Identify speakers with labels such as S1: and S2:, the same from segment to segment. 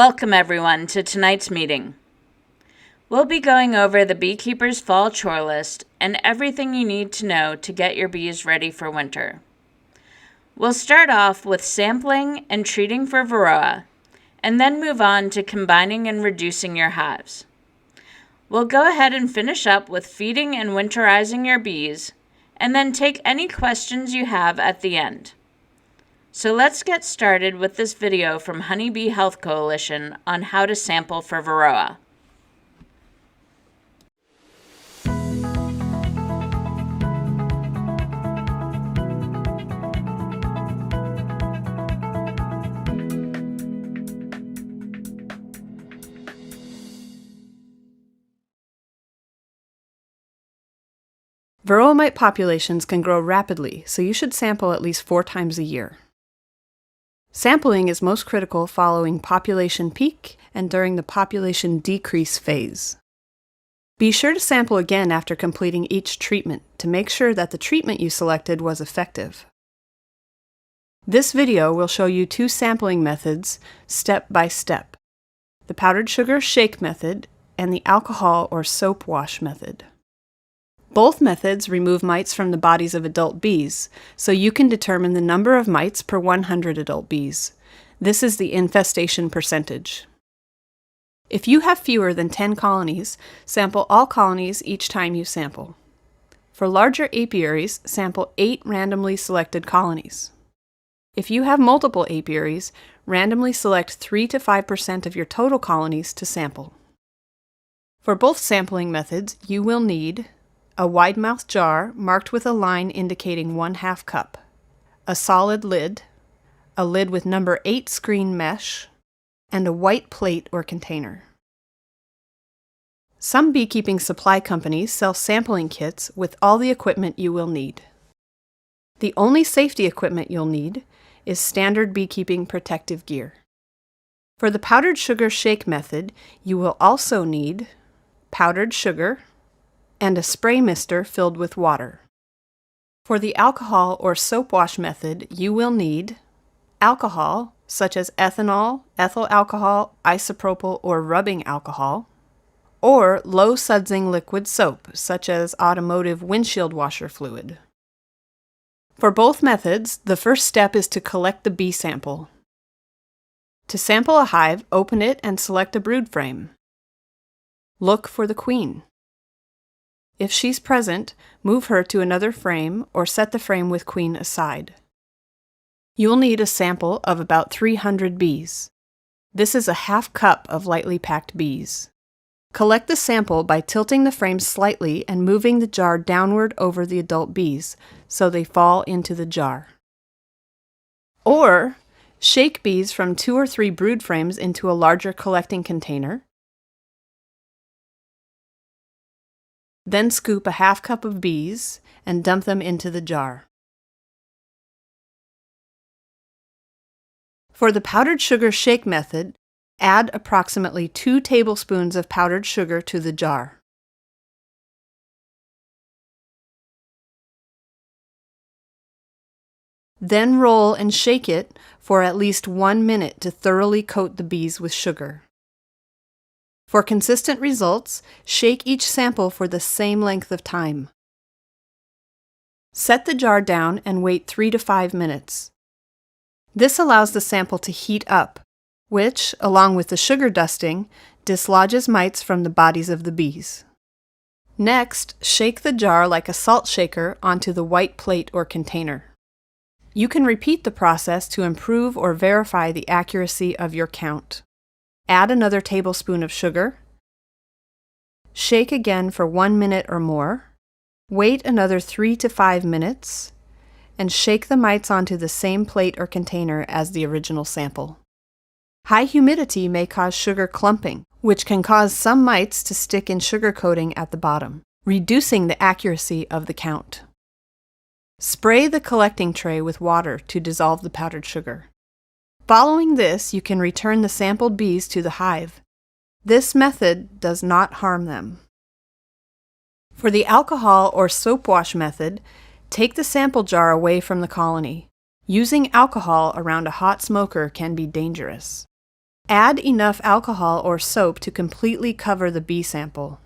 S1: Welcome everyone to tonight's meeting. We'll be going over the Beekeepers' fall chore list and everything you need to know to get your bees ready for winter. We'll start off with sampling and treating for varroa, and then move on to combining and reducing your hives. We'll go ahead and finish up with feeding and winterizing your bees, and then take any questions you have at the end. So let's get started with this video from Honeybee Health Coalition on how to sample for varroa.
S2: Varroa mite populations can grow rapidly, so you should sample at least 4 times a year. Sampling is most critical following population peak and during the population decrease phase. Be sure to sample again after completing each treatment to make sure that the treatment you selected was effective. This video will show you 2 sampling methods step by step: the powdered sugar shake method and the alcohol or soap wash method. Both methods remove mites from the bodies of adult bees, so you can determine the number of mites per 100 adult bees. This is the infestation percentage. If you have fewer than 10 colonies, sample all colonies each time you sample. For larger apiaries, sample 8 randomly selected colonies. If you have multiple apiaries, randomly select 3 to 5% of your total colonies to sample. For both sampling methods, you will need a wide-mouthed jar marked with a line indicating 1/2 cup, a solid lid, a lid with number 8 screen mesh, and a white plate or container. Some beekeeping supply companies sell sampling kits with all the equipment you will need. The only safety equipment you'll need is standard beekeeping protective gear. For the powdered sugar shake method, you will also need powdered sugar, and a spray mister filled with water. For the alcohol or soap wash method, you will need alcohol, such as ethanol, ethyl alcohol, isopropyl, or rubbing alcohol, or low-sudsing liquid soap, such as automotive windshield washer fluid. For both methods, the first step is to collect the bee sample. To sample a hive, open it and select a brood frame. Look for the queen. If she's present, move her to another frame or set the frame with queen aside. You'll need a sample of about 300 bees. This is a 1/2 cup of lightly packed bees. Collect the sample by tilting the frame slightly and moving the jar downward over the adult bees so they fall into the jar. Or, shake bees from 2 or 3 brood frames into a larger collecting container. Then scoop a 1/2 cup of bees and dump them into the jar. For the powdered sugar shake method, add approximately 2 tablespoons of powdered sugar to the jar. Then roll and shake it for at least 1 minute to thoroughly coat the bees with sugar. For consistent results, shake each sample for the same length of time. Set the jar down and wait 3 to 5 minutes. This allows the sample to heat up, which, along with the sugar dusting, dislodges mites from the bodies of the bees. Next, shake the jar like a salt shaker onto the white plate or container. You can repeat the process to improve or verify the accuracy of your count. Add another tablespoon of sugar. Shake again for 1 minute or more. Wait another 3 to 5 minutes. And shake the mites onto the same plate or container as the original sample. High humidity may cause sugar clumping, which can cause some mites to stick in sugar coating at the bottom, reducing the accuracy of the count. Spray the collecting tray with water to dissolve the powdered sugar. Following this, you can return the sampled bees to the hive. This method does not harm them. For the alcohol or soap wash method, take the sample jar away from the colony. Using alcohol around a hot smoker can be dangerous. Add enough alcohol or soap to completely cover the bee sample.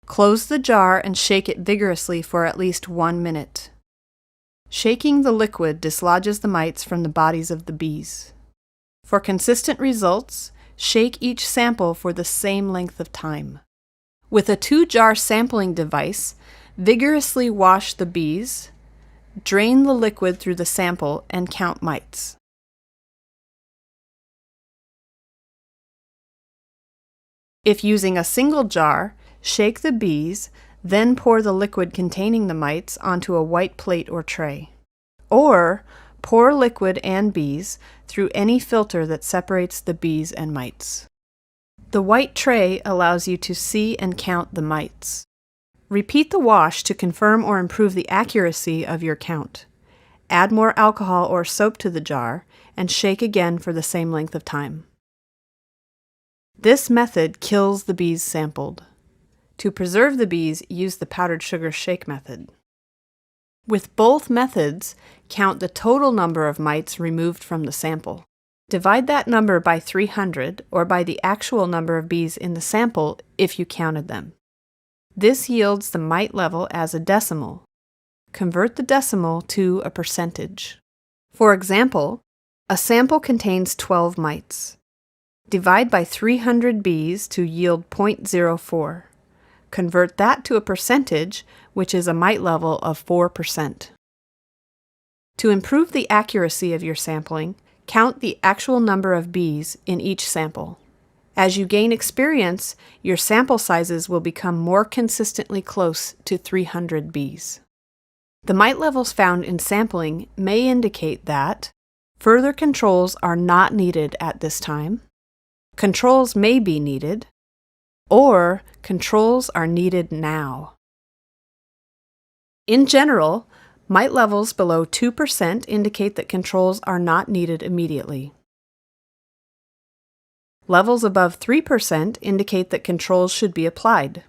S2: Close the jar and shake it vigorously for at least 1 minute. Shaking the liquid dislodges the mites from the bodies of the bees. For consistent results, shake each sample for the same length of time. With a 2-jar sampling device, vigorously wash the bees, drain the liquid through the sample, and count mites. If using a single jar, shake the bees, then pour the liquid containing the mites onto a white plate or tray. Or pour liquid and bees through any filter that separates the bees and mites. The white tray allows you to see and count the mites. Repeat the wash to confirm or improve the accuracy of your count. Add more alcohol or soap to the jar and shake again for the same length of time. This method kills the bees sampled. To preserve the bees, use the powdered sugar shake method. With both methods, count the total number of mites removed from the sample. Divide that number by 300 or by the actual number of bees in the sample if you counted them. This yields the mite level as a decimal. Convert the decimal to a percentage. For example, a sample contains 12 mites. Divide by 300 bees to yield 0.04. Convert that to a percentage, which is a mite level of 4%. To improve the accuracy of your sampling, count the actual number of bees in each sample. As you gain experience, your sample sizes will become more consistently close to 300 bees. The mite levels found in sampling may indicate that further controls are not needed at this time, controls may be needed, or controls are needed now. In general, mite levels below 2% indicate that controls are not needed immediately. Levels above 3% indicate that controls should be applied.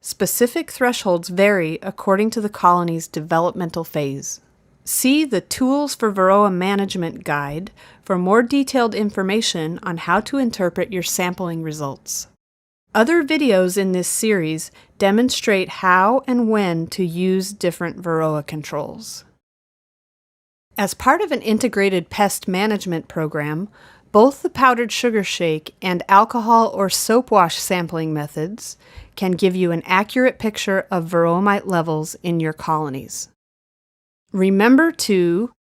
S2: Specific thresholds vary according to the colony's developmental phase. See the Tools for Varroa Management Guide for more detailed information on how to interpret your sampling results. Other videos in this series demonstrate how and when to use different Varroa controls. As part of an integrated pest management program, both the powdered sugar shake and alcohol or soap wash sampling methods can give you an accurate picture of Varroa mite levels in your colonies. Remember to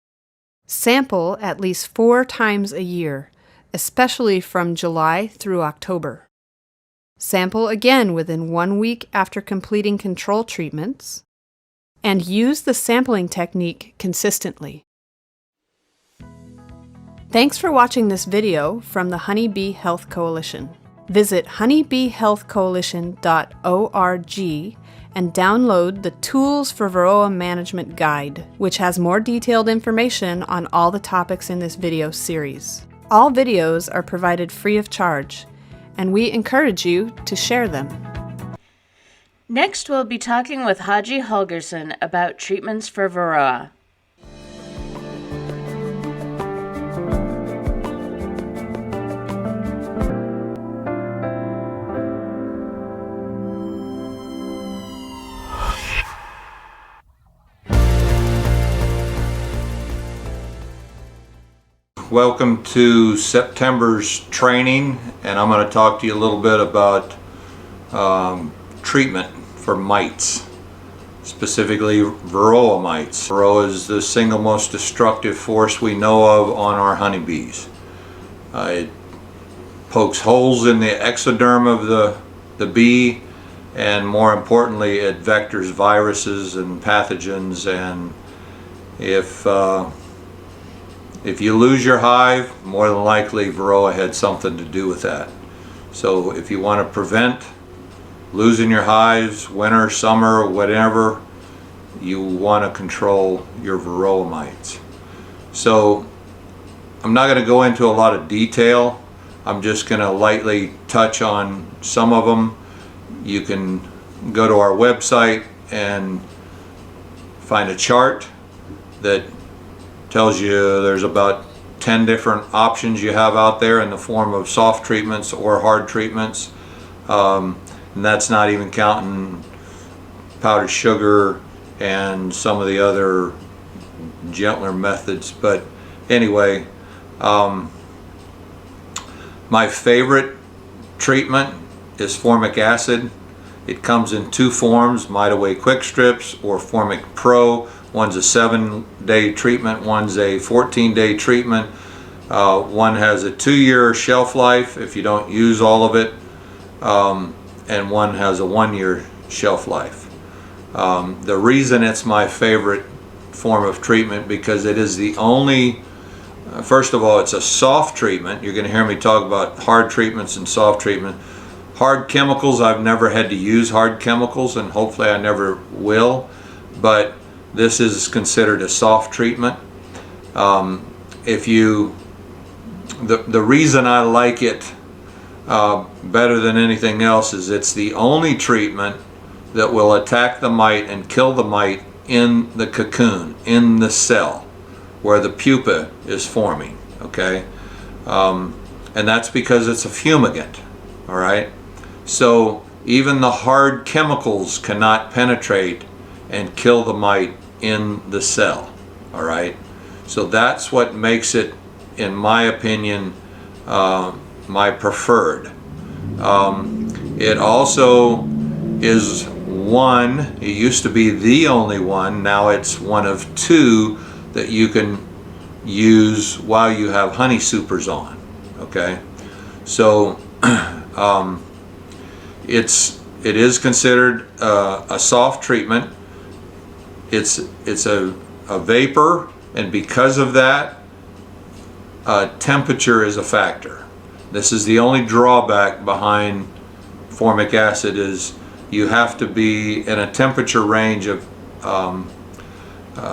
S2: sample at least 4 times a year, especially from July through October. Sample again within 1 week after completing control treatments, and use the sampling technique consistently. Thanks for watching this video from the Honey Bee Health Coalition. Visit honeybeehealthcoalition.org and download the Tools for Varroa Management Guide, which has more detailed information on all the topics in this video series. All videos are provided free of charge, and we encourage you to share them.
S1: Next, we'll be talking with Haji Holgerson about treatments for Varroa.
S3: Welcome to September's training, and I'm going to talk to you a little bit about treatment for mites, specifically Varroa mites. Varroa is the single most destructive force we know of on our honeybees. It pokes holes in the exoderm of the bee, and more importantly, it vectors viruses and pathogens, and if you lose your hive, more than likely Varroa had something to do with that. So if you want to prevent losing your hives, winter, summer, whatever, you want to control your Varroa mites. So I'm not going to go into a lot of detail. I'm just going to lightly touch on some of them. You can go to our website and find a chart that tells you there's about 10 different options you have out there in the form of soft treatments or hard treatments. And that's not even counting powdered sugar and some of the other gentler methods. But anyway, my favorite treatment is formic acid. It comes in two forms, Mitaway Quick Strips or Formic Pro. One's a 7-day treatment, one's a 14-day treatment. One has a 2-year shelf life if you don't use all of it, and one has a 1-year shelf life. The reason it's my favorite form of treatment because it is the only, first of all, it's a soft treatment. You're going to hear me talk about hard treatments and soft treatment. Hard chemicals, I've never had to use hard chemicals, and hopefully I never will, but this is considered a soft treatment. The reason I like it better than anything else is it's the only treatment that will attack the mite and kill the mite in the cocoon, in the cell where the pupa is forming, okay? And that's because it's a fumigant, all right? So even the hard chemicals cannot penetrate and kill the mite in the cell, all right? So that's what makes it, in my opinion, my preferred. It also is one, it used to be the only one, now it's one of two that you can use while you have honey supers on, okay? So it is considered a soft treatment. It's a vapor, and because of that, temperature is a factor. This is the only drawback behind formic acid is you have to be in a temperature range of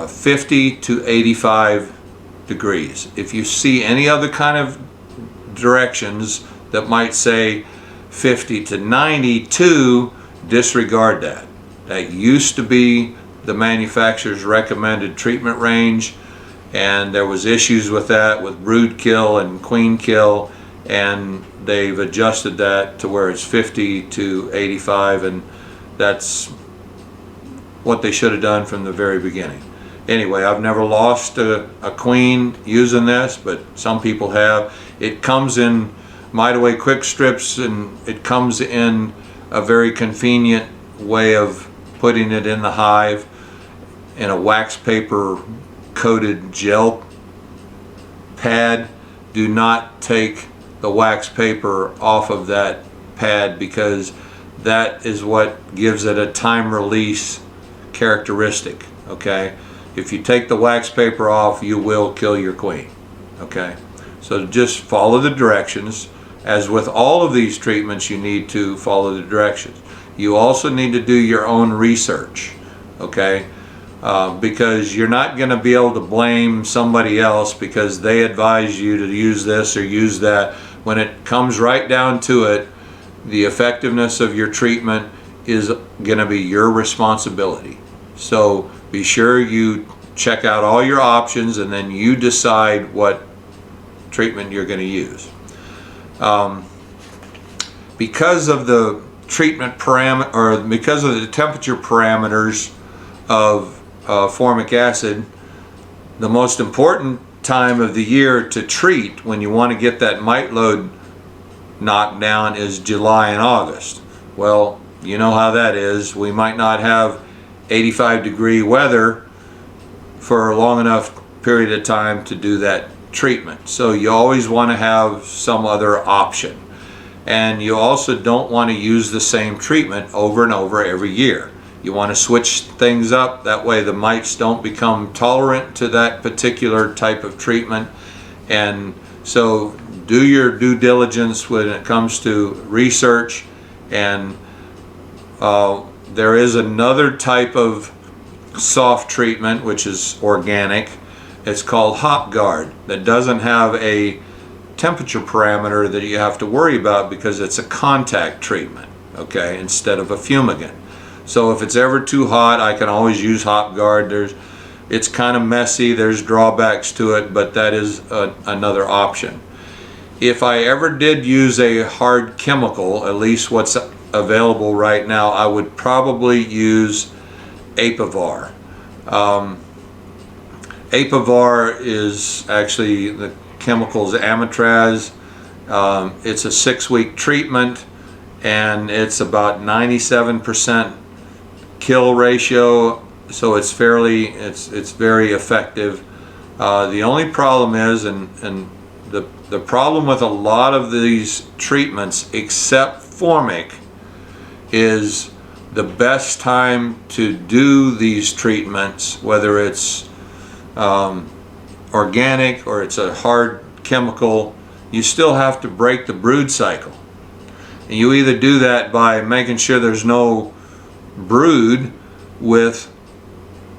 S3: 50 to 85 degrees. If you see any other kind of directions that might say 50 to 92, disregard that. That used to be the manufacturer's recommended treatment range, and there was issues with that with brood kill and queen kill, and they've adjusted that to where it's 50 to 85, and that's what they should have done from the very beginning. Anyway, I've never lost a queen using this, but some people have. It comes in Mitaway Quick Strips, and it comes in a very convenient way of putting it in the hive in a wax paper coated gel pad. Do not take the wax paper off of that pad because that is what gives it a time release characteristic, okay? If you take the wax paper off, you will kill your queen, okay? So just follow the directions. As with all of these treatments, you need to follow the directions. You also need to do your own research, okay? Because you're not going to be able to blame somebody else because they advise you to use this or use that. When it comes right down to it, the effectiveness of your treatment is going to be your responsibility. So be sure you check out all your options and then you decide what treatment you're going to use. Because of the treatment parameter, or because of the temperature parameters of formic acid, the most important time of the year to treat when you want to get that mite load knocked down is July and August. Well, you know how that is. We might not have 85-degree weather for a long enough period of time to do that treatment. So you always want to have some other option. And you also don't want to use the same treatment over and over every year. You want to switch things up, that way the mites don't become tolerant to that particular type of treatment. And so do your due diligence when it comes to research. And there is another type of soft treatment which is organic. It's called Hop Guard, that doesn't have a temperature parameter that you have to worry about because it's a contact treatment, okay, instead of a fumigant. So if it's ever too hot, I can always use Hop Guard. It's kind of messy, there's drawbacks to it, but that is another option. If I ever did use a hard chemical, at least what's available right now, I would probably use Apivar. Apivar is actually, the chemical's Amitraz. It's a 6-week treatment, and it's about 97% kill ratio, so it's very effective. The only problem is, and the problem with a lot of these treatments, except formic, is the best time to do these treatments, whether it's organic or it's a hard chemical, you still have to break the brood cycle. And you either do that by making sure there's no brood with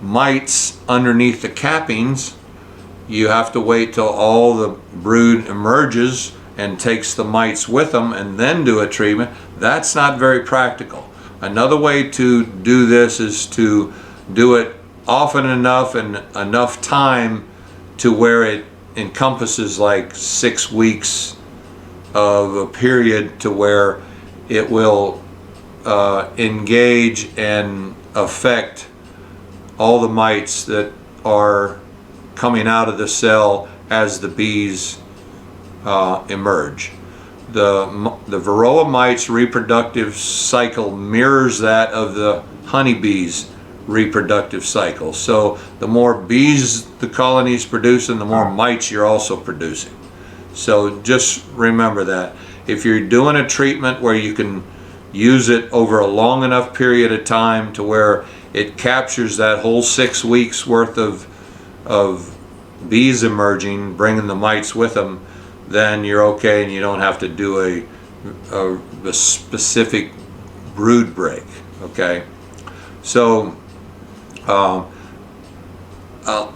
S3: mites underneath the cappings. You have to wait till all the brood emerges and takes the mites with them and then do a treatment. That's not very practical. Another way to do this is to do it often enough and enough time to where it encompasses like 6 weeks of a period to where it will engage and affect all the mites that are coming out of the cell as the bees emerge. The Varroa mite's reproductive cycle mirrors that of the honeybee's reproductive cycle. So the more bees the colonies produce, and the more mites you're also producing. So just remember that. If you're doing a treatment where you can use it over a long enough period of time to where it captures that whole 6 weeks worth of bees emerging, bringing the mites with them, then you're okay and you don't have to do a specific brood break, okay? So a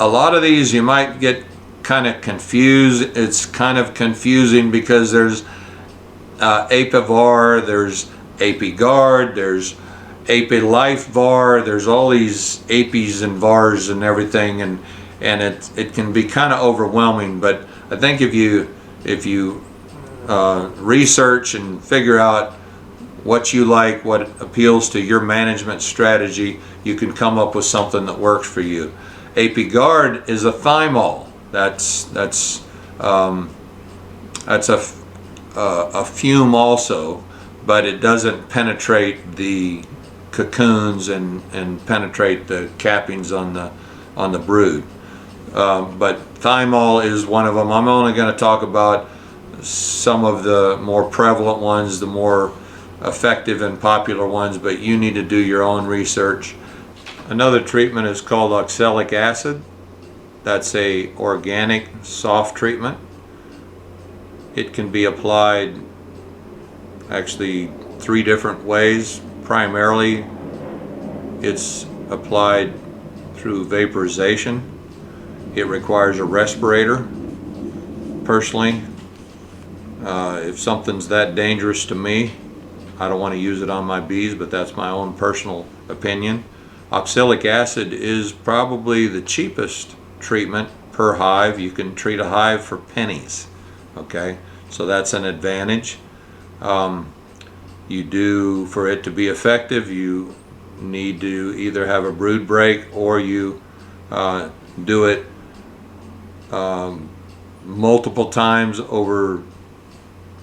S3: lot of these you might get kind of confused. It's kind of confusing because there's Apivar, there's ApiGuard, there's ApiLifeVar, there's all these Apis and Vars and everything, and it can be kind of overwhelming. But I think if you research and figure out what you like, what appeals to your management strategy, you can come up with something that works for you. ApiGuard is a thymol. That's a fume also, but it doesn't penetrate the cocoons and penetrate the cappings on the brood. But thymol is one of them. I'm only going to talk about some of the more prevalent ones, the more effective and popular ones, but you need to do your own research. Another treatment is called oxalic acid. That's a organic soft treatment. It can be applied actually 3 different ways. Primarily, it's applied through vaporization. It requires a respirator. Personally, if something's that dangerous to me, I don't want to use it on my bees, but that's my own personal opinion. Oxalic acid is probably the cheapest treatment per hive. You can treat a hive for pennies, okay? So that's an advantage. You do, for it to be effective, you need to either have a brood break or you do it multiple times over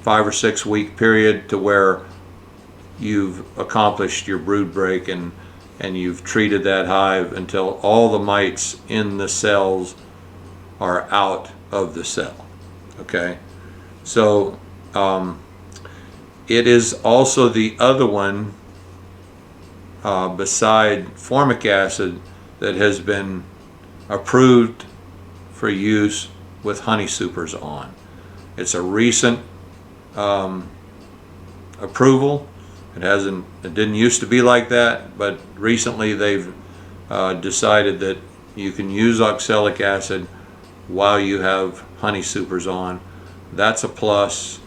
S3: 5 or 6 week period to where you've accomplished your brood break and you've treated that hive until all the mites in the cells are out of the cell, okay? So it is also the other one beside formic acid that has been approved for use with honey supers on. It's a recent approval. It didn't used to be like that, but recently they've decided that you can use oxalic acid while you have honey supers on. That's a plus,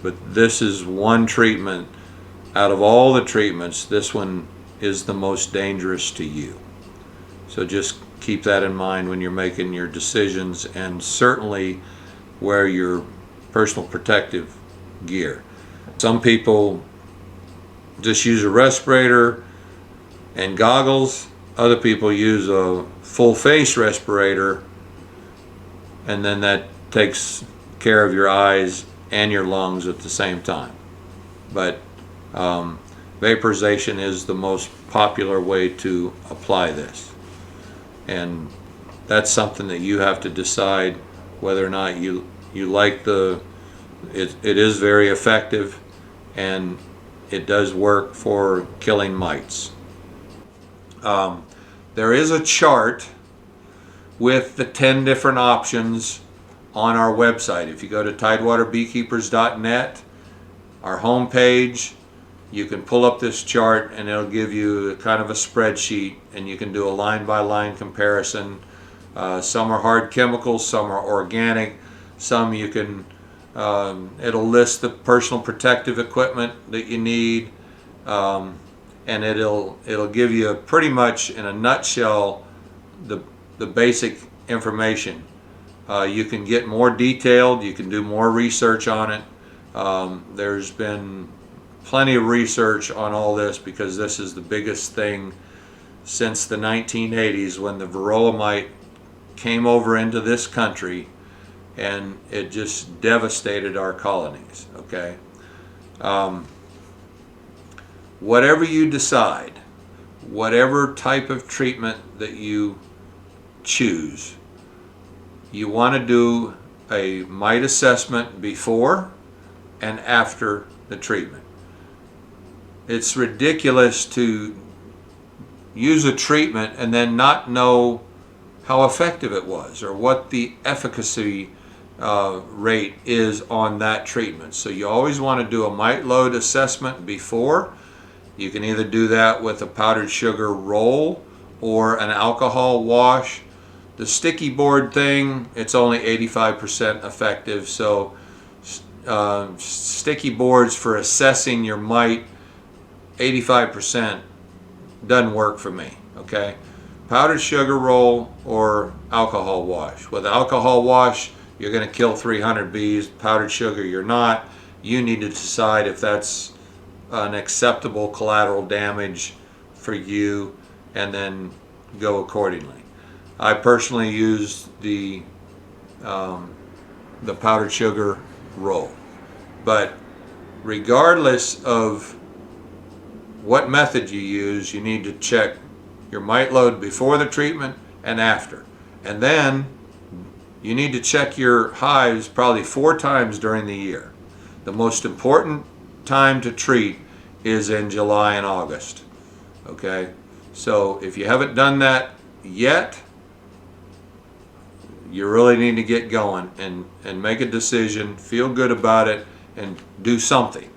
S3: but this is one treatment out of all the treatments. This one is the most dangerous to you. So just keep that in mind when you're making your decisions, and certainly wear your personal protective gear. Some people just use a respirator and goggles. Other people use a full face respirator, and then that takes care of your eyes and your lungs at the same time. But vaporization is the most popular way to apply this, and that's something that you have to decide whether or not you like it is very effective, and it does work for killing mites. There is a chart with the 10 different options on our website. If you go to tidewaterbeekeepers.net, our homepage, you can pull up this chart and it'll give you kind of a spreadsheet, and you can do a line-by-line comparison. Some are hard chemicals, some are organic, some you can, it'll list the personal protective equipment that you need, and it'll give you pretty much in a nutshell the basic information. You can get more detailed, you can do more research on it. There's been plenty of research on all this, because this is the biggest thing since the 1980s, when the varroa mite came over into this country, and it just devastated our colonies. Okay, whatever you decide, whatever type of treatment that you choose, you want to do a mite assessment before and after the treatment. It's ridiculous to use a treatment and then not know how effective it was or what the efficacy rate is on that treatment. So you always want to do a mite load assessment before. You can either do that with a powdered sugar roll or an alcohol wash. The sticky board thing, it's only 85% effective, so sticky boards for assessing your mite, 85% doesn't work for me. Okay, powdered sugar roll or alcohol wash. With alcohol wash, you're going to kill 300 bees. Powdered sugar, you're not. You need to decide if that's an acceptable collateral damage for you, and then go accordingly. I personally use the powdered sugar roll, but regardless of what method you use, you need to check your mite load before the treatment and after. And then you need to check your hives probably 4 times during the year. The most important time to treat is in July and August. Okay, so if you haven't done that yet, you really need to get going and make a decision, feel good about it, and do something.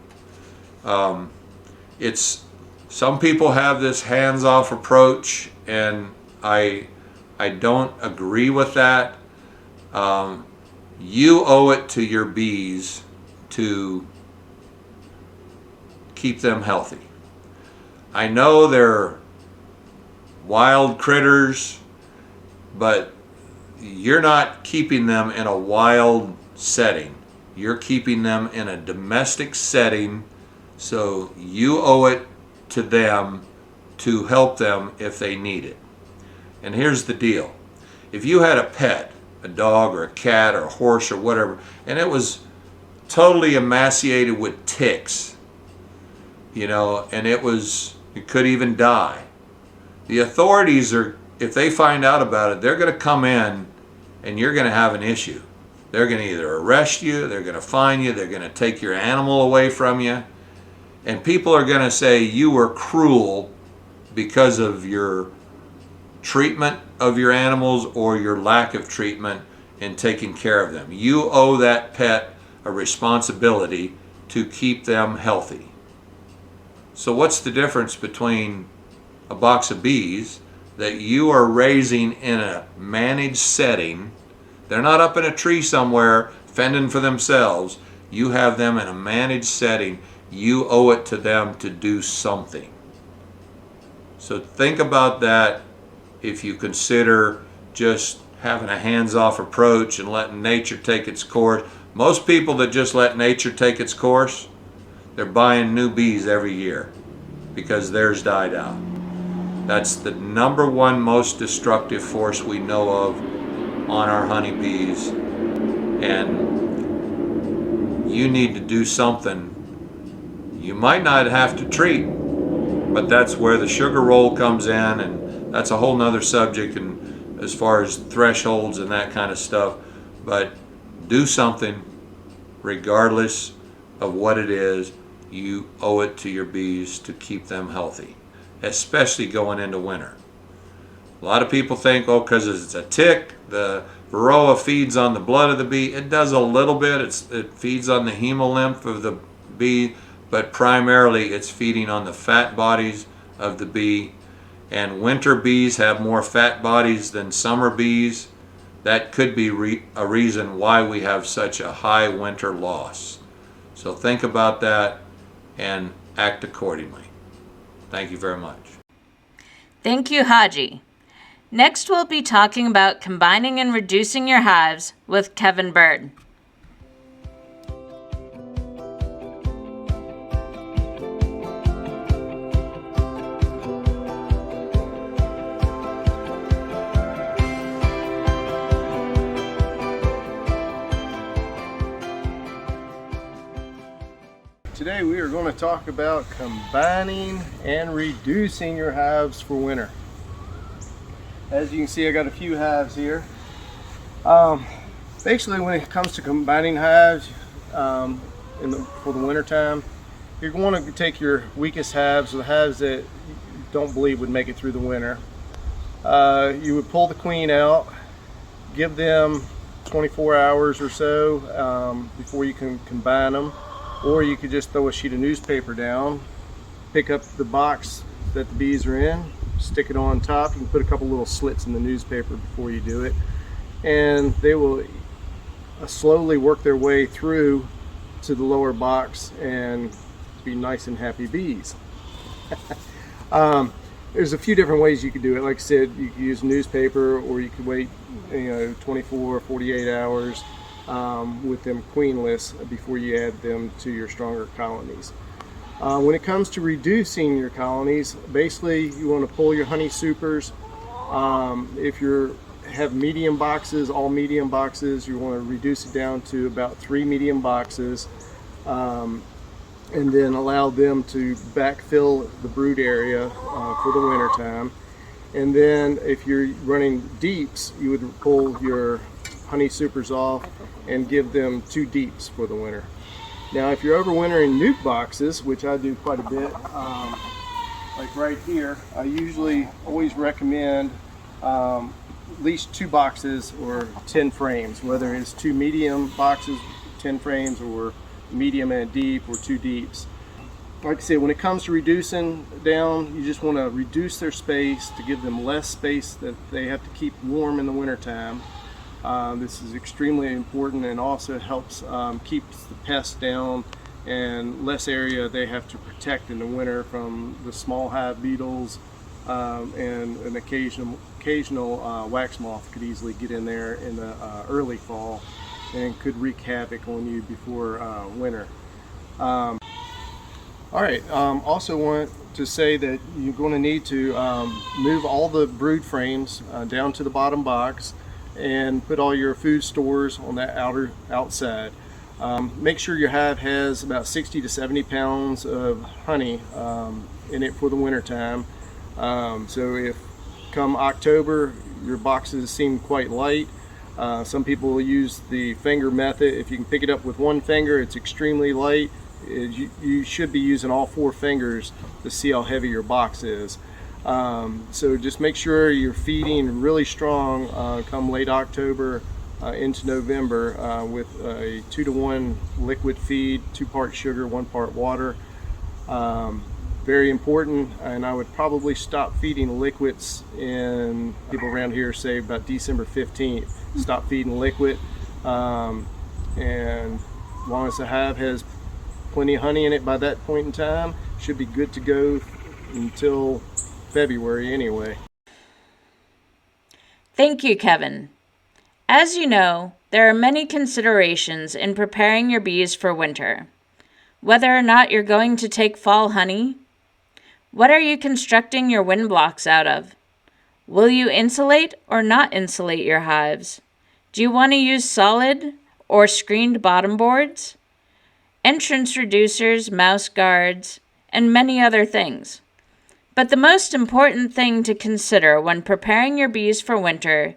S3: Some people have this hands-off approach, and I don't agree with that. You owe it to your bees to keep them healthy. I know they're wild critters, but you're not keeping them in a wild setting. You're keeping them in a domestic setting, so you owe it to them to help them if they need it. And here's the deal. If you had a pet, a dog or a cat or a horse or whatever, and it was totally emaciated with ticks, and it could even die, the authorities are, if they find out about it, they're going to come in and you're going to have an issue. They're going to either arrest you, they're going to fine you, they're going to take your animal away from you, and people are going to say you were cruel because of your treatment of your animals or your lack of treatment in taking care of them. You owe that pet a responsibility to keep them healthy. So what's the difference between a box of bees that you are raising in a managed setting? They're not up in a tree somewhere fending for themselves. You have them in a managed setting. You owe it to them to do something. So think about that if you consider just having a hands-off approach and letting nature take its course. Most people that just let nature take its course, they're buying new bees every year because theirs died out. That's the number one most destructive force we know of on our honeybees, and you need to do something. You might not have to treat, but that's where the sugar roll comes in, and that's a whole nother subject, and as far as thresholds and that kind of stuff. But do something regardless of what it is. You owe it to your bees to keep them healthy, especially going into winter. A lot of people think, oh, because it's a tick, the varroa feeds on the blood of the bee. It does a little bit. It feeds on the hemolymph of the bee, but primarily it's feeding on the fat bodies of the bee. And winter bees have more fat bodies than summer bees. That could be a reason why we have such a high winter loss. So think about that and act accordingly. Thank you very much.
S1: Thank you, Haji. Next, we'll be talking about combining and reducing your hives with Kevin Bird.
S4: Today we are going to talk about combining and reducing your hives for winter. As you can see, I got a few hives here. Basically, when it comes to combining hives for the winter time, you're going to take your weakest hives, or the hives that you don't believe would make it through the winter. You would pull the queen out, give them 24 hours or so before you can combine them. Or you could just throw a sheet of newspaper down, pick up the box that the bees are in, stick it on top. You can put a couple little slits in the newspaper before you do it, and they will slowly work their way through to the lower box and be nice and happy bees. There's a few different ways you could do it. Like I said, you could use newspaper, or you could wait 24, 48 hours with them queenless before you add them to your stronger colonies. When it comes to reducing your colonies, basically you want to pull your honey supers. If you have medium boxes, all medium boxes, you want to reduce it down to about 3 medium boxes, and then allow them to backfill the brood area for the winter time. And then if you're running deeps, you would pull your honey supers off and give them 2 deeps for the winter. Now, if you're overwintering nuke boxes, which I do quite a bit, like right here, I usually always recommend at least 2 boxes or 10 frames, whether it's 2 medium boxes, 10 frames, or medium and deep, or 2 deeps. Like I said, when it comes to reducing down, you just want to reduce their space to give them less space that they have to keep warm in the winter time. This is extremely important, and also helps keeps the pests down and less area they have to protect in the winter from the small hive beetles, and an occasional wax moth could easily get in there in the early fall and could wreak havoc on you before winter. Alright, also want to say that you're going to need to move all the brood frames down to the bottom box and put all your food stores on that outside. Make sure your hive has about 60 to 70 pounds of honey in it for the winter time. So if come October your boxes seem quite light, some people will use the finger method. If you can pick it up with one finger, it's extremely light. You should be using all 4 fingers to see how heavy your box is. So just make sure you're feeding really strong come late October into November with a 2-to-1 liquid feed, 2 parts sugar, 1 part water. Very important, and I would probably stop feeding liquids in, people around here say about December 15th. Stop feeding liquid, and as long as the hive has plenty of honey in it by that point in time, should be good to go until February anyway.
S1: Thank you, Kevin. As you know, there are many considerations in preparing your bees for winter. Whether or not you're going to take fall honey, what are you constructing your wind blocks out of? Will you insulate or not insulate your hives? Do you want to use solid or screened bottom boards? Entrance reducers, mouse guards, and many other things. But the most important thing to consider when preparing your bees for winter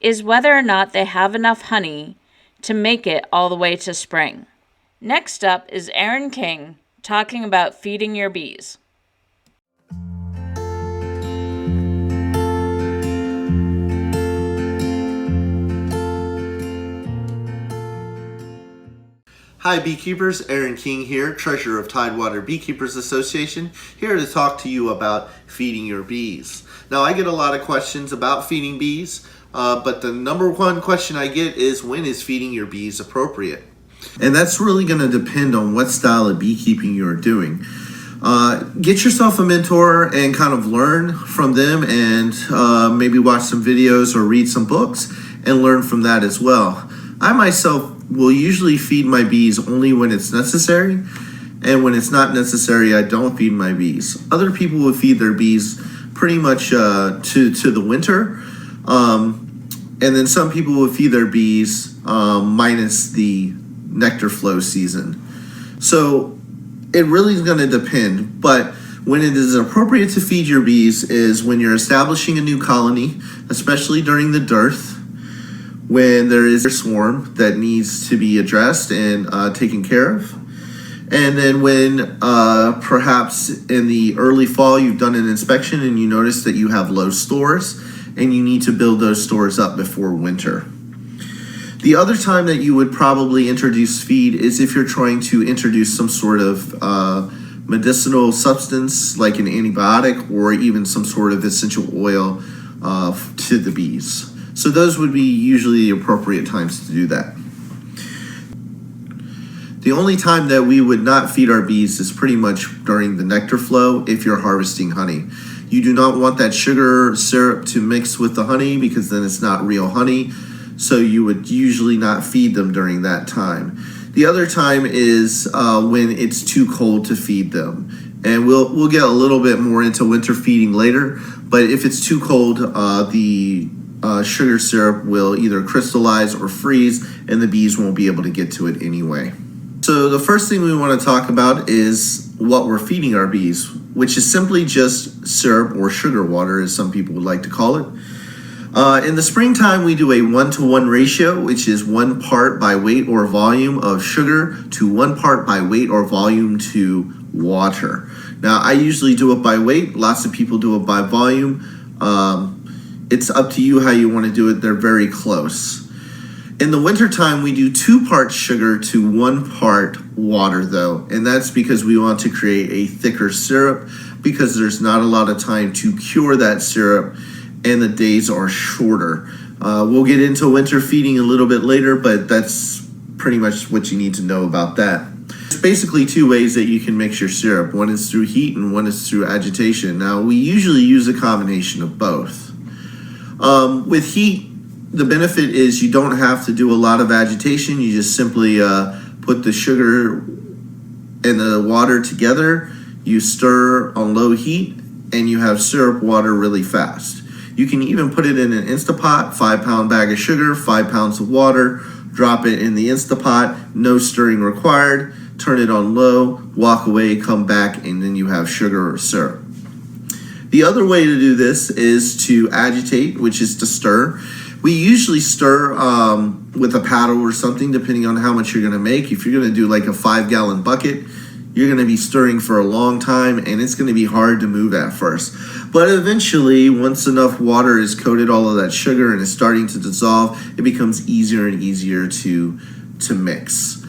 S1: is whether or not they have enough honey to make it all the way to spring. Next up is Aaron King talking about feeding your bees.
S5: Hi Beekeepers, Aaron King here, Treasurer of Tidewater Beekeepers Association, here to talk to you about feeding your bees. Now I get a lot of questions about feeding bees, but the number one question I get is, when is feeding your bees appropriate? And that's really going to depend on what style of beekeeping you're doing. Get yourself a mentor and kind of learn from them, and maybe watch some videos or read some books and learn from that as well. I myself will usually feed my bees only when it's necessary, and when it's not necessary, I don't feed my bees. Other people will feed their bees pretty much to the winter, and then some people will feed their bees minus the nectar flow season. So it really is going to depend, but when it is appropriate to feed your bees is when you're establishing a new colony, especially during the dearth, when there is a swarm that needs to be addressed and taken care of. And then when perhaps in the early fall you've done an inspection and you notice that you have low stores and you need to build those stores up before winter. The other time that you would probably introduce feed is if you're trying to introduce some sort of medicinal substance like an antibiotic or even some sort of essential oil to the bees. So those would be usually the appropriate times to do that. The only time that we would not feed our bees is pretty much during the nectar flow if you're harvesting honey. You do not want that sugar syrup to mix with the honey because then it's not real honey. So you would usually not feed them during that time. The other time is when it's too cold to feed them. And we'll get a little bit more into winter feeding later, but if it's too cold, the sugar syrup will either crystallize or freeze, and the bees won't be able to get to it anyway. So the first thing we want to talk about is what we're feeding our bees, which is simply just syrup or sugar water, as some people would like to call it. In the springtime, we do a 1-to-1 ratio, which is 1 part by weight or volume of sugar to 1 part by weight or volume to water. Now, I usually do it by weight. Lots of people do it by volume. It's up to you how you want to do it. They're very close. In the wintertime, we do 2 parts sugar to 1 part water, though, and that's because we want to create a thicker syrup because there's not a lot of time to cure that syrup and the days are shorter. We'll get into winter feeding a little bit later, but that's pretty much what you need to know about that. There's basically 2 ways that you can mix your syrup. One is through heat and one is through agitation. Now, we usually use a combination of both. With heat, the benefit is you don't have to do a lot of agitation. You just simply put the sugar and the water together, you stir on low heat, and you have syrup water really fast. You can even put it in an Instapot, 5-pound bag of sugar, 5 pounds of water, drop it in the Instapot, no stirring required, turn it on low, walk away, come back, and then you have sugar or syrup. The other way to do this is to agitate, which is to stir. We usually stir with a paddle or something, depending on how much you're going to make. If you're going to do like a 5-gallon bucket, you're going to be stirring for a long time, and it's going to be hard to move at first. But eventually, once enough water has coated all of that sugar and is starting to dissolve, it becomes easier and easier to mix.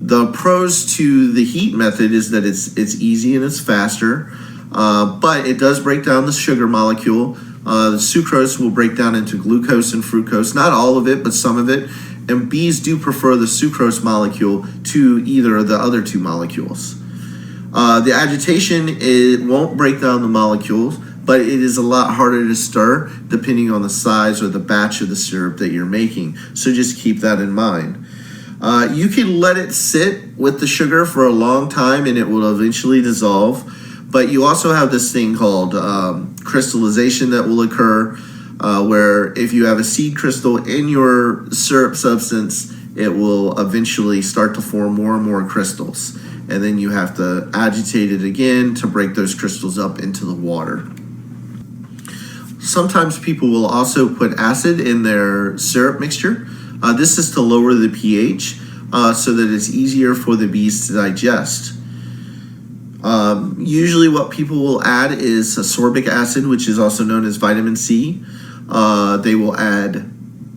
S5: The pros to the heat method is that it's easy and it's faster, but it does break down the sugar molecule. The sucrose will break down into glucose and fructose, not all of it, but some of it. And bees do prefer the sucrose molecule to either of the other 2 molecules. The agitation, it won't break down the molecules, but it is a lot harder to stir depending on the size or the batch of the syrup that you're making. So just keep that in mind. You can let it sit with the sugar for a long time and it will eventually dissolve. But you also have this thing called crystallization that will occur, where if you have a seed crystal in your syrup substance, it will eventually start to form more and more crystals. And then you have to agitate it again to break those crystals up into the water. Sometimes people will also put acid in their syrup mixture. This is to lower the pH so that it's easier for the bees to digest. Usually what people will add is ascorbic acid, which is also known as vitamin C. They will add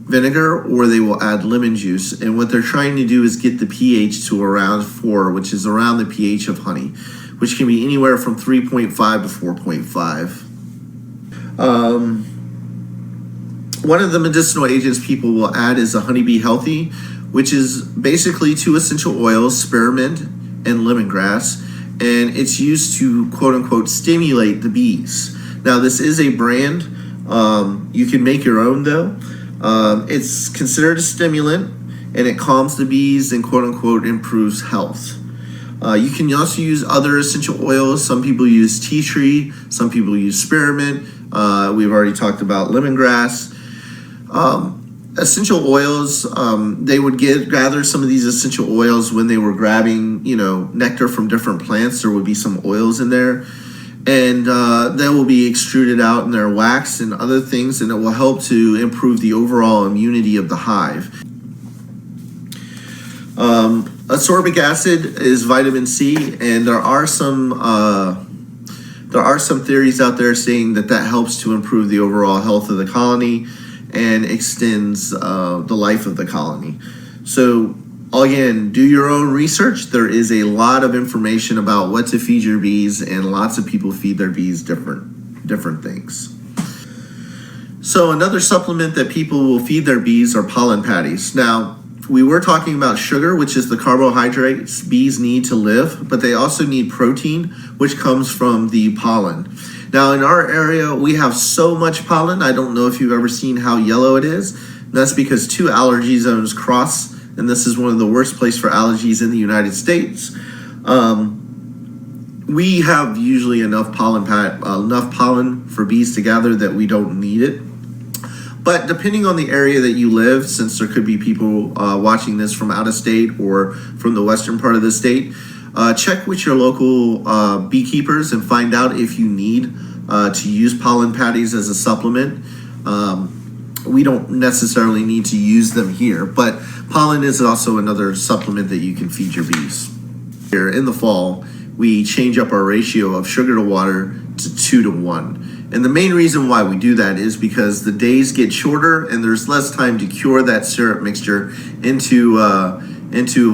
S5: vinegar or they will add lemon juice. And what they're trying to do is get the pH to around 4, which is around the pH of honey, which can be anywhere from 3.5 to 4.5. One of the medicinal agents people will add is a honeybee healthy, which is basically 2 essential oils, spearmint and lemongrass, and it's used to quote-unquote stimulate the bees. Now this is a brand. You can make your own though. It's considered a stimulant and it calms the bees and quote-unquote improves health. You can also use other essential oils. Some people use tea tree, some people use spearmint. We've already talked about lemongrass. Essential oils, they would gather some of these essential oils when they were grabbing, nectar from different plants. There would be some oils in there, and they will be extruded out in their wax and other things, and it will help to improve the overall immunity of the hive. Ascorbic acid is vitamin C, and there are some theories out there saying that helps to improve the overall health of the colony and extends the life of the colony. So again, do your own research. There is a lot of information about what to feed your bees, and lots of people feed their bees different things. So another supplement that people will feed their bees are pollen patties. Now, we were talking about sugar, which is the carbohydrates bees need to live, but they also need protein, which comes from the pollen. Now, in our area, we have so much pollen. I don't know if you've ever seen how yellow it is. That's because 2 allergy zones cross, and this is one of the worst places for allergies in the United States. We have usually enough pollen for bees to gather that we don't need it. But depending on the area that you live, since there could be people watching this from out of state or from the western part of the state, check with your local beekeepers and find out if you need to use pollen patties as a supplement. We don't necessarily need to use them here, but pollen is also another supplement that you can feed your bees. Here in the fall, we change up our ratio of sugar to water to 2 to 1. And the main reason why we do that is because the days get shorter and there's less time to cure that syrup mixture into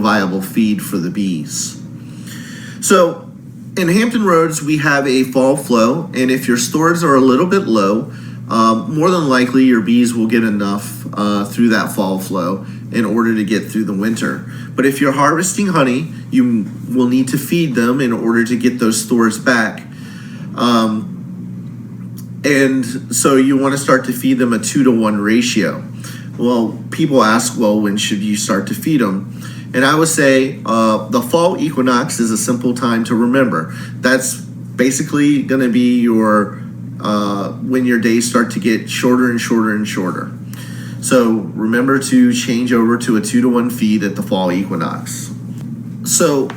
S5: viable feed for the bees. So in Hampton Roads, we have a fall flow, and if your stores are a little bit low, more than likely your bees will get enough through that fall flow in order to get through the winter. But if you're harvesting honey, you will need to feed them in order to get those stores back. And so you want to start to feed them a 2 to 1 ratio. Well, people ask, well, when should you start to feed them? And I would say the fall equinox is a simple time to remember. That's basically going to be your when your days start to get shorter and shorter and shorter. So remember to change over to a 2 to 1 feed at the fall equinox. So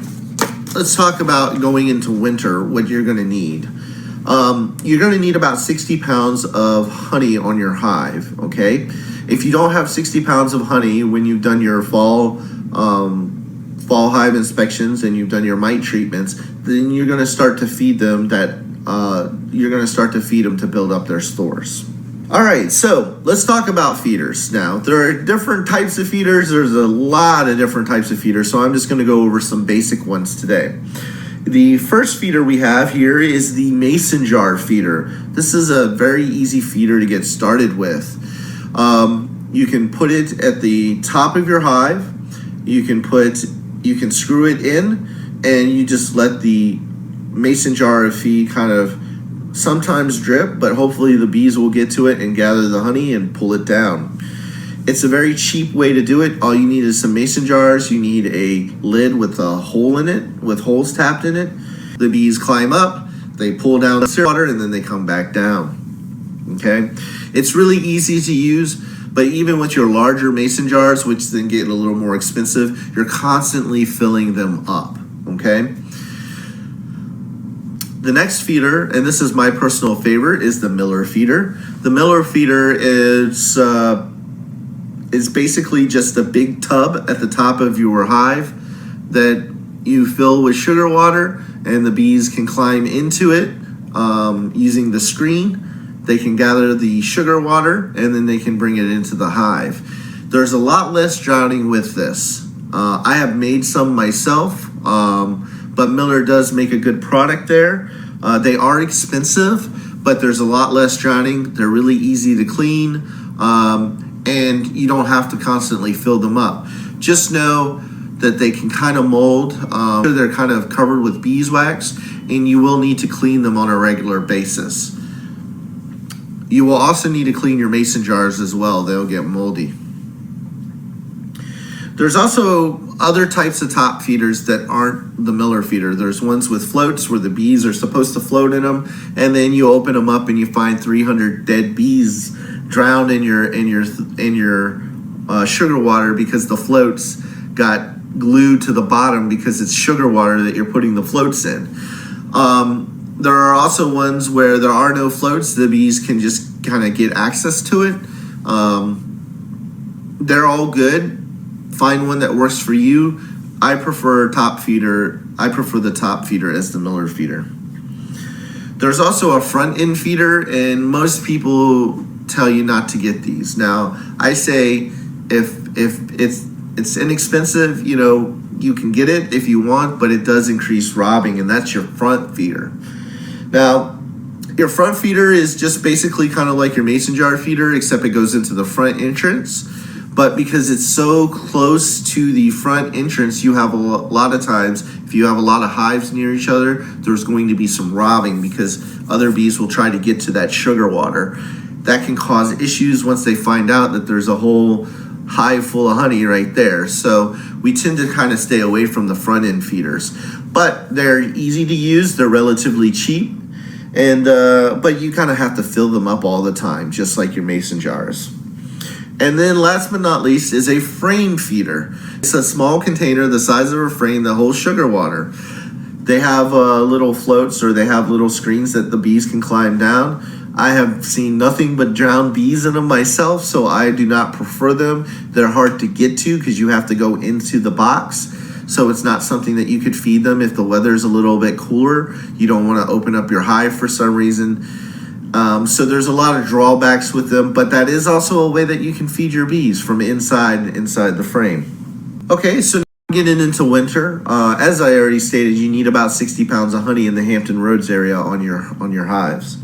S5: let's talk about going into winter, what you're going to need. You're going to need about 60 pounds of honey on your hive, okay? If you don't have 60 pounds of honey when you've done your fall hive inspections and you've done your mite treatments, then you're going to start to feed them to build up their stores. All right, so let's talk about feeders now. There are different types of feeders. There's a lot of different types of feeders, so I'm just going to go over some basic ones today. The first feeder we have here is the mason jar feeder. This is a very easy feeder to get started with. You can put it at the top of your hive. You can screw it in, and you just let the mason jar of feed kind of sometimes drip, but hopefully the bees will get to it and gather the honey and pull it down. It's a very cheap way to do it. All you need is some mason jars. You need a lid with a hole in it, with holes tapped in it. The bees climb up, they pull down the syrup water, and then they come back down. Okay? It's really easy to use, but even with your larger mason jars, which then get a little more expensive, you're constantly filling them up. Okay? The next feeder, and this is my personal favorite, is the Miller feeder. The Miller feeder is basically just a big tub at the top of your hive that you fill with sugar water, and the bees can climb into it using the screen. They can gather the sugar water, and then they can bring it into the hive. There's a lot less drowning with this. I have made some myself, but Miller does make a good product there. They are expensive, but there's a lot less drowning. They're really easy to clean, and you don't have to constantly fill them up. Just know that they can kind of mold. They're kind of covered with beeswax, and you will need to clean them on a regular basis. You will also need to clean your mason jars as well. They'll get moldy. There's also other types of top feeders that aren't the Miller feeder. There's ones with floats where the bees are supposed to float in them, and then you open them up and you find 300 dead bees drowned in your sugar water because the floats got glued to the bottom because it's sugar water that you're putting the floats in. There are also ones where there are no floats. The bees can just kind of get access to it. They're all good. Find one that works for you. I prefer top feeder. I prefer the top feeder as the Miller feeder. There's also a front end feeder, and most people tell you not to get these. Now, I say if it's inexpensive, you can get it if you want, but it does increase robbing, and that's your front feeder. Now, your front feeder is just basically kind of like your mason jar feeder, except it goes into the front entrance. But because it's so close to the front entrance, you have a lot of times, if you have a lot of hives near each other, there's going to be some robbing because other bees will try to get to that sugar water. That can cause issues once they find out that there's a whole hive full of honey right there. So we tend to kind of stay away from the front end feeders. But they're easy to use, they're relatively cheap, and but you kind of have to fill them up all the time, just like your mason jars. And then last but not least is a frame feeder. It's a small container the size of a frame that holds sugar water. They have little floats, or they have little screens that the bees can climb down. I have seen nothing but drowned bees in them myself, so I do not prefer them. They're hard to get to because you have to go into the box. So it's not something that you could feed them if the weather's a little bit cooler. You don't want to open up your hive for some reason. So there's a lot of drawbacks with them, but that is also a way that you can feed your bees from inside the frame. Okay, so getting into winter, as I already stated, you need about 60 pounds of honey in the Hampton Roads area on your hives.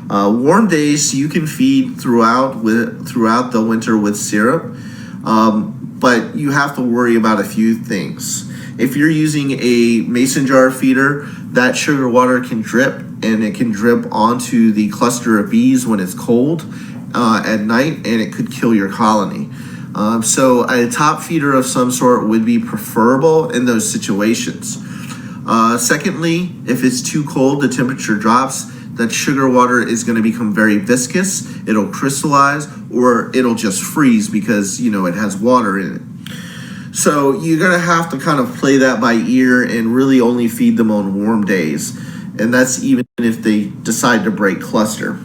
S5: Warm days you can feed throughout the winter with syrup, but you have to worry about a few things. If you're using a mason jar feeder, that sugar water can drip, and it can drip onto the cluster of bees when it's cold at night, and it could kill your colony. So a top feeder of some sort would be preferable in those situations. Secondly, if it's too cold, the temperature drops, that sugar water is going to become very viscous. It'll crystallize, or it'll just freeze because, it has water in it. So you're going to have to kind of play that by ear and really only feed them on warm days. And that's even if they decide to break cluster.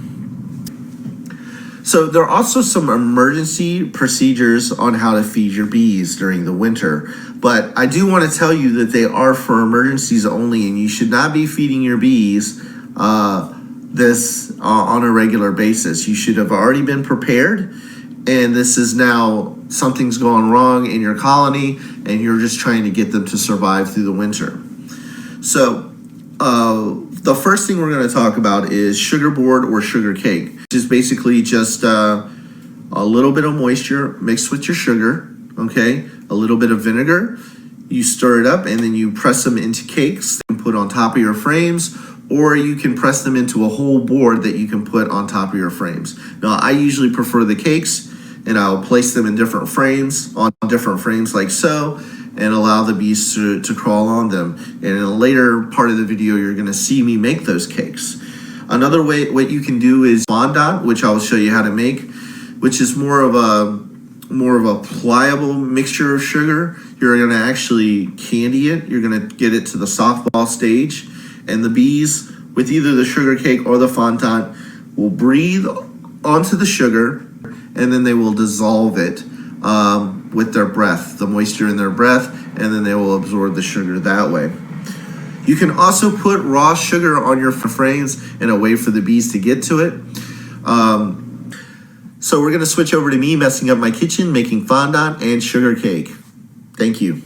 S5: So there are also some emergency procedures on how to feed your bees during the winter. But I do want to tell you that they are for emergencies only, and you should not be feeding your bees this on a regular basis. You should have already been prepared, and this is now something's gone wrong in your colony, and you're just trying to get them to survive through the winter. So the first thing we're going to talk about is sugar board or sugar cake, which is basically just a little bit of moisture mixed with your sugar, okay, a little bit of vinegar. You stir it up and then you press them into cakes and put on top of your frames, or you can press them into a whole board that you can put on top of your frames. Now, I usually prefer the cakes, and I'll place them in different frames, on different frames like so, and allow the bees to crawl on them. And in a later part of the video, you're gonna see me make those cakes. Another way, what you can do is fondant, which I will show you how to make, which is more of a pliable mixture of sugar. You're gonna actually candy it. You're gonna get it to the softball stage, and the bees, with either the sugar cake or the fondant, will breathe onto the sugar, and then they will dissolve it with their breath, the moisture in their breath, and then they will absorb the sugar that way. You can also put raw sugar on your frames in a way for the bees to get to it. So we're gonna switch over to me messing up my kitchen, making fondant and sugar cake. Thank you.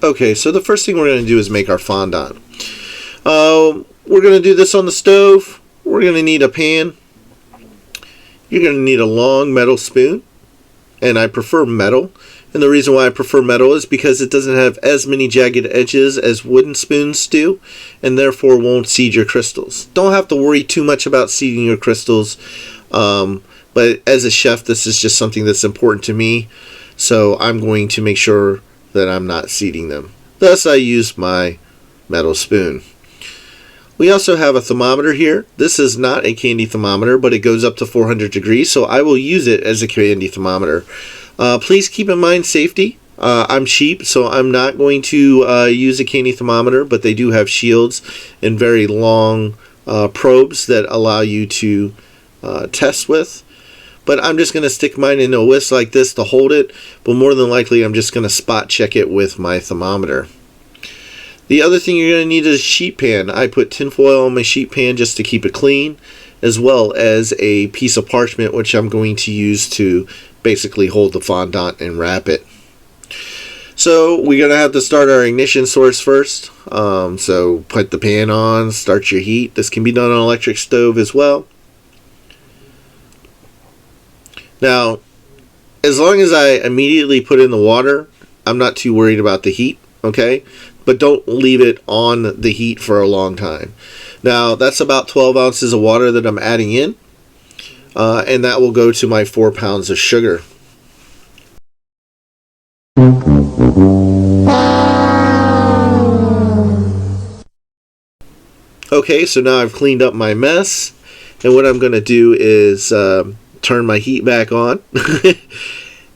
S6: Okay, so the first thing we're going to do is make our fondant. We're going to do this on the stove. We're going to need a pan. You're going to need a long metal spoon, and I prefer metal. And the reason why I prefer metal is because it doesn't have as many jagged edges as wooden spoons do, and therefore won't seed your crystals. Don't have to worry too much about seeding your crystals, but as a chef, this is just something that's important to me, so I'm going to make sure that I'm not seeding them. Thus, I use my metal spoon. We also have a thermometer here. This is not a candy thermometer, but it goes up to 400 degrees, so I will use it as a candy thermometer. Please keep in mind safety. I'm cheap, so I'm not going to use a candy thermometer, but they do have shields and very long probes that allow you to test with. But I'm just going to stick mine in a whisk like this to hold it, but more than likely I'm just going to spot check it with my thermometer. The other thing you're going to need is a sheet pan. I put tinfoil on my sheet pan just to keep it clean, as well as a piece of parchment which I'm going to use to basically hold the fondant and wrap it. So we're going to have to start our ignition source first. So put the pan on, start your heat. This can be done on an electric stove as well. Now, as long as I immediately put in the water, I'm not too worried about the heat, okay? But don't leave it on the heat for a long time. Now, that's about 12 ounces of water that I'm adding in, and that will go to my 4 pounds of sugar. Okay, so now I've cleaned up my mess, and what I'm going to do is turn my heat back on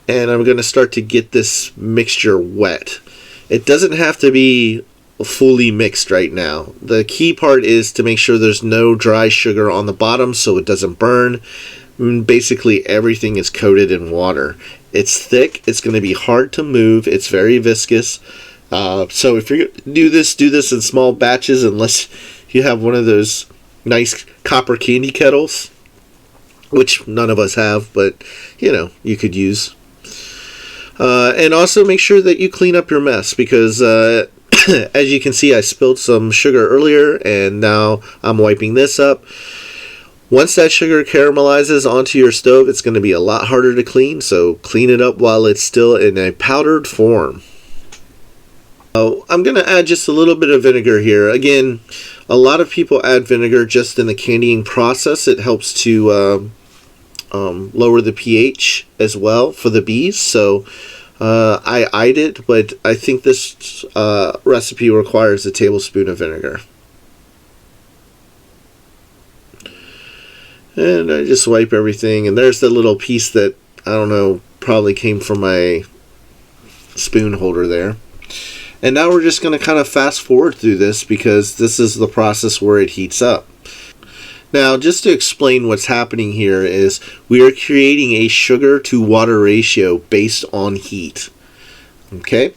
S6: and I'm going to start to get this mixture wet. It doesn't have to be fully mixed right now. The key part is to make sure there's no dry sugar on the bottom so it doesn't burn. Basically everything is coated in water. It's thick, it's going to be hard to move, it's very viscous. So if you're going to do this in small batches, unless you have one of those nice copper candy kettles, which none of us have, but you know, you could use. And also make sure that you clean up your mess, because as you can see, I spilled some sugar earlier and now I'm wiping this up. Once that sugar caramelizes onto your stove, it's going to be a lot harder to clean, so clean it up while it's still in a powdered form. I'm going to add just a little bit of vinegar here. Again, a lot of people add vinegar just in the candying process. It helps to lower the pH as well for the bees. So I eyed it, but I think this recipe requires a tablespoon of vinegar. And I just wipe everything, and there's the little piece that, I don't know, probably came from my spoon holder there. And now we're just going to kind of fast forward through this, because this is the process where it heats up. Now, just to explain what's happening here is we are creating a sugar to water ratio based on heat. Okay?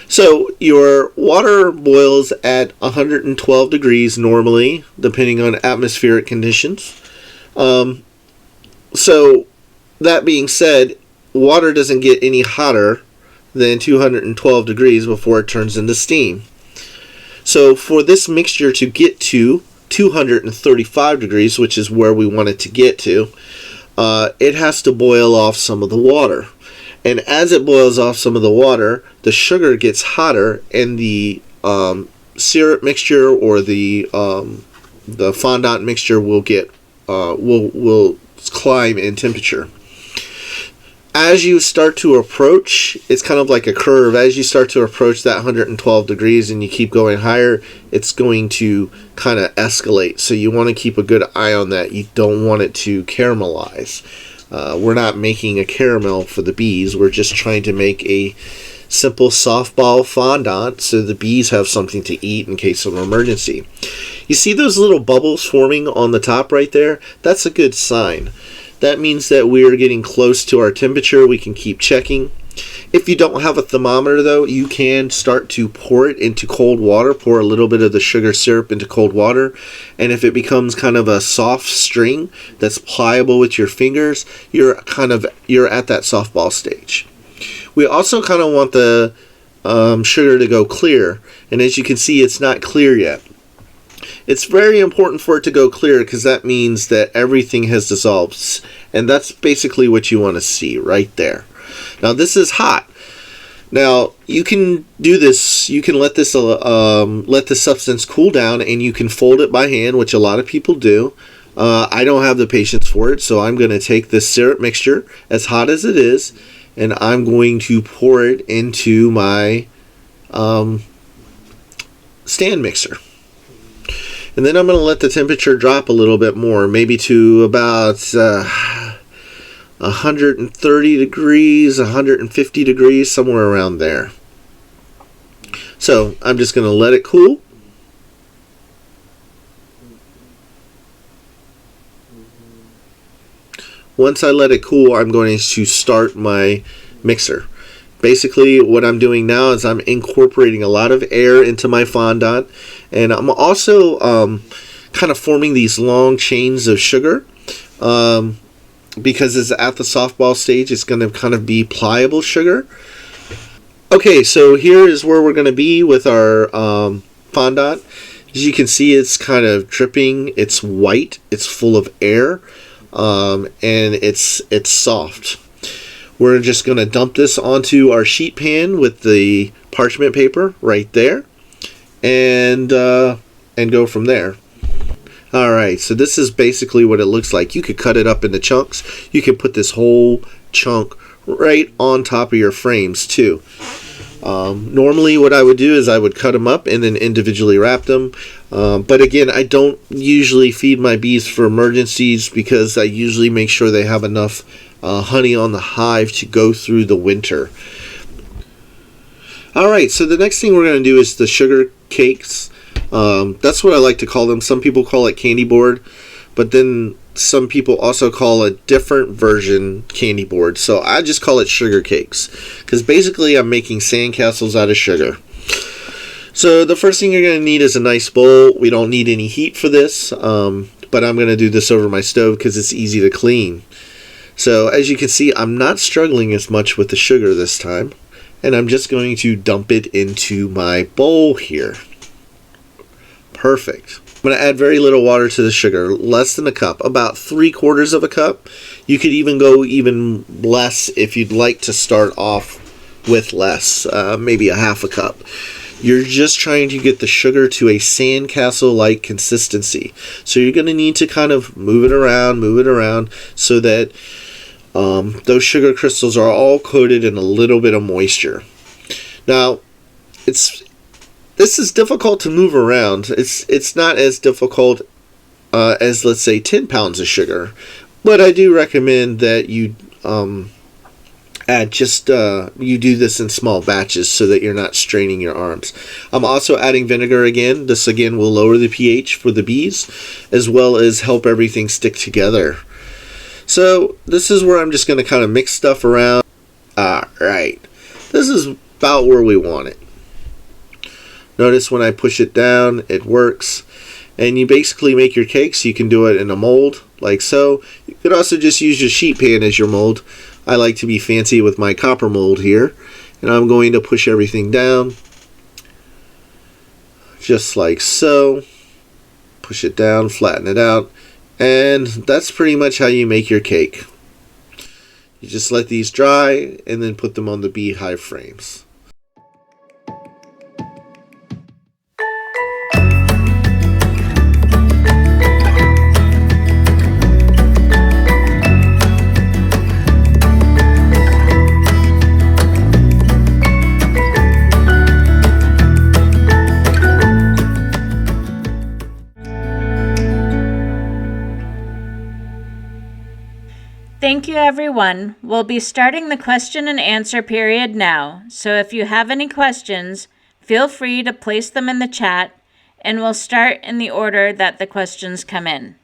S6: So your water boils at 112 degrees normally, depending on atmospheric conditions. So that being said, water doesn't get any hotter than 212 degrees before it turns into steam. So for this mixture to get to 235 degrees, which is where we want it to get to, it has to boil off some of the water. And as it boils off some of the water, the sugar gets hotter, and the syrup mixture or the fondant mixture will get will climb in temperature. As you start to approach, it's kind of like a curve. As you start to approach that 112 degrees and you keep going higher, it's going to kind of escalate. So you want to keep a good eye on that. You don't want it to caramelize. We're not making a caramel for the bees. We're just trying to make a simple softball fondant so the bees have something to eat in case of an emergency. You see those little bubbles forming on the top right there? That's a good sign. That means that we are getting close to our temperature. We can keep checking. If you don't have a thermometer though, you can start to pour it into cold water. Pour a little bit of the sugar syrup into cold water. And if it becomes kind of a soft string that's pliable with your fingers, you're at that softball stage. We also kind of want the sugar to go clear. And as you can see, it's not clear yet. It's very important for it to go clear because that means that everything has dissolved. And that's basically what you want to see right there. Now this is hot. Now you can do this. You can let this substance cool down, and you can fold it by hand, which a lot of people do. I don't have the patience for it, so I'm going to take this syrup mixture, as hot as it is, and I'm going to pour it into my stand mixer. And then I'm going to let the temperature drop a little bit more, maybe to about 130 degrees, 150 degrees, somewhere around there. So I'm just going to let it cool. Once I let it cool, I'm going to start my mixer. Basically, what I'm doing now is I'm incorporating a lot of air into my fondant, and I'm also kind of forming these long chains of sugar because it's at the softball stage. It's going to kind of be pliable sugar. Okay, so here is where we're going to be with our fondant. As you can see, it's kind of dripping. It's white. It's full of air, and it's soft. We're just going to dump this onto our sheet pan with the parchment paper right there, and go from there. Alright, so this is basically what it looks like. You could cut it up into chunks. You could put this whole chunk right on top of your frames too. Normally what I would do is I would cut them up and then individually wrap them. But again, I don't usually feed my bees for emergencies because I usually make sure they have enough honey on the hive to go through the winter. Alright, so the next thing we're going to do is the sugar cakes. That's what I like to call them. Some people call it candy board, but then some people also call a different version candy board. So I just call it sugar cakes because basically I'm making sandcastles out of sugar. So the first thing you're going to need is a nice bowl. We don't need any heat for this, but I'm going to do this over my stove because it's easy to clean. So as you can see, I'm not struggling as much with the sugar this time, and I'm just going to dump it into my bowl here. Perfect. I'm going to add very little water to the sugar, less than a cup, about 3/4 of a cup. You could even go even less if you'd like to start off with less, maybe a half a cup. You're just trying to get the sugar to a sandcastle-like consistency. So you're going to need to kind of move it around so that those sugar crystals are all coated in a little bit of moisture. Now, this is difficult to move around. It's not as difficult as, let's say, 10 pounds of sugar. But I do recommend that you you do this in small batches so that you're not straining your arms. I'm also adding vinegar again. This again will lower the pH for the bees as well as help everything stick together. So this is where I'm just going to kind of mix stuff around. Alright, this is about where we want it. Notice when I push it down, it works. And you basically make your cakes. You can do it in a mold, like so. You could also just use your sheet pan as your mold. I like to be fancy with my copper mold here. And I'm going to push everything down. Just like so. Push it down, flatten it out. And that's pretty much how you make your cake. You just let these dry and then put them on the beehive frames.
S1: Thank you, everyone. We'll be starting the question and answer period now, so if you have any questions, feel free to place them in the chat, and we'll start in the order that the questions come in.